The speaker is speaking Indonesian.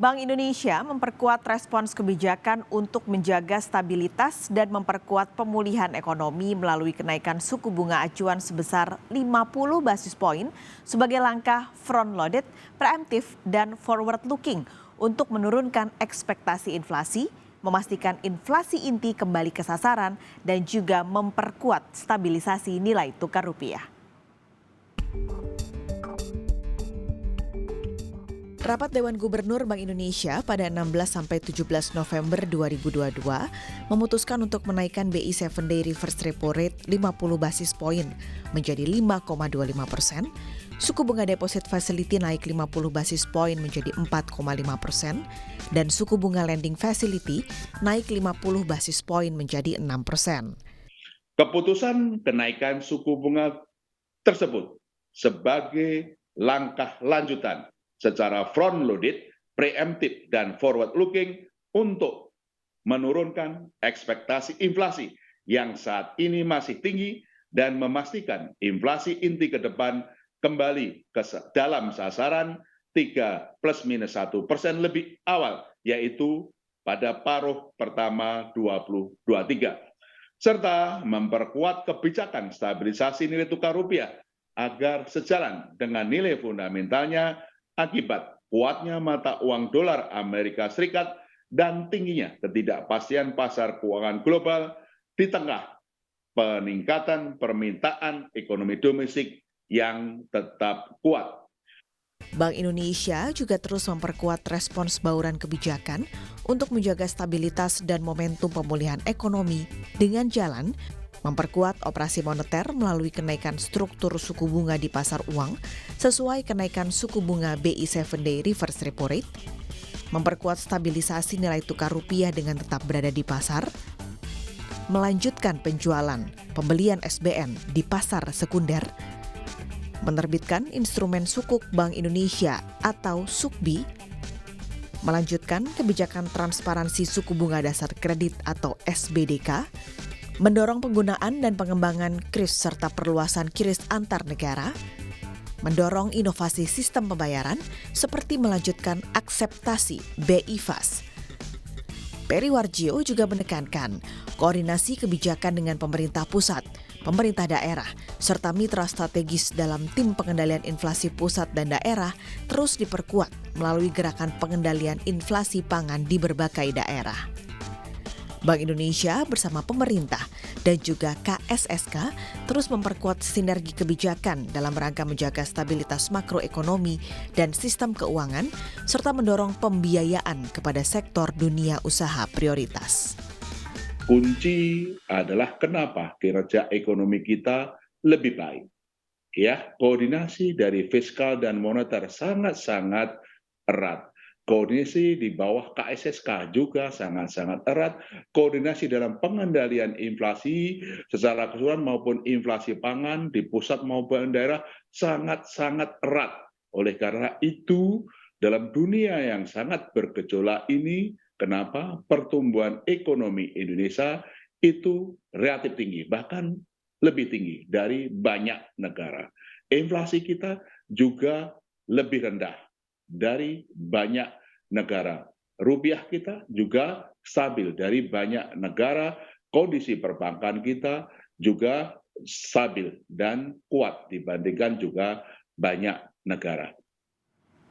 Bank Indonesia memperkuat respons kebijakan untuk menjaga stabilitas dan memperkuat pemulihan ekonomi melalui kenaikan suku bunga acuan sebesar 50 basis poin sebagai langkah front-loaded, preemptif, dan forward-looking untuk menurunkan ekspektasi inflasi, memastikan inflasi inti kembali ke sasaran, dan juga memperkuat stabilisasi nilai tukar rupiah. Rapat Dewan Gubernur Bank Indonesia pada 16-17 November 2022 memutuskan untuk menaikkan BI 7-Day Reverse Repo Rate 50 basis poin menjadi 5,25%, suku bunga deposit facility naik 50 basis poin menjadi 4,5%, dan suku bunga lending facility naik 50 basis poin menjadi 6%. Keputusan kenaikan suku bunga tersebut sebagai langkah lanjutan secara front-loaded, preemptif, dan forward-looking untuk menurunkan ekspektasi inflasi yang saat ini masih tinggi dan memastikan inflasi inti ke depan kembali ke dalam sasaran 3 ± 1% lebih awal, yaitu pada paruh pertama 2023. Serta memperkuat kebijakan stabilisasi nilai tukar rupiah agar sejalan dengan nilai fundamentalnya akibat kuatnya mata uang dolar Amerika Serikat dan tingginya ketidakpastian pasar keuangan global di tengah peningkatan permintaan ekonomi domestik yang tetap kuat. Bank Indonesia juga terus memperkuat respons bauran kebijakan untuk menjaga stabilitas dan momentum pemulihan ekonomi dengan jalan memperkuat operasi moneter melalui kenaikan struktur suku bunga di pasar uang sesuai kenaikan suku bunga BI 7-Day Reverse Repo Rate, memperkuat stabilisasi nilai tukar rupiah dengan tetap berada di pasar, melanjutkan penjualan pembelian SBN di pasar sekunder, menerbitkan instrumen sukuk Bank Indonesia atau SUKBI, melanjutkan kebijakan transparansi suku bunga dasar kredit atau SBDK, mendorong penggunaan dan pengembangan KRIS serta perluasan QRIS antar negara, mendorong inovasi sistem pembayaran seperti melanjutkan akseptasi BI Fast. Peri Warjio juga menekankan koordinasi kebijakan dengan pemerintah pusat, pemerintah daerah, serta mitra strategis dalam tim pengendalian inflasi pusat dan daerah terus diperkuat melalui gerakan pengendalian inflasi pangan di berbagai daerah. Bank Indonesia bersama pemerintah dan juga KSSK terus memperkuat sinergi kebijakan dalam rangka menjaga stabilitas makroekonomi dan sistem keuangan, serta mendorong pembiayaan kepada sektor dunia usaha prioritas. Kunci adalah kenapa kinerja ekonomi kita lebih baik. Ya, koordinasi dari fiskal dan moneter sangat-sangat erat. Koordinasi di bawah KSSK juga sangat-sangat erat. Koordinasi dalam pengendalian inflasi secara keseluruhan maupun inflasi pangan di pusat maupun daerah sangat-sangat erat. Oleh karena itu, dalam dunia yang sangat bergejolak ini, kenapa pertumbuhan ekonomi Indonesia itu relatif tinggi, bahkan lebih tinggi dari banyak negara. Inflasi kita juga lebih rendah dari banyak negara. Rupiah kita juga stabil dari banyak negara. Kondisi perbankan kita juga stabil dan kuat dibandingkan juga banyak negara.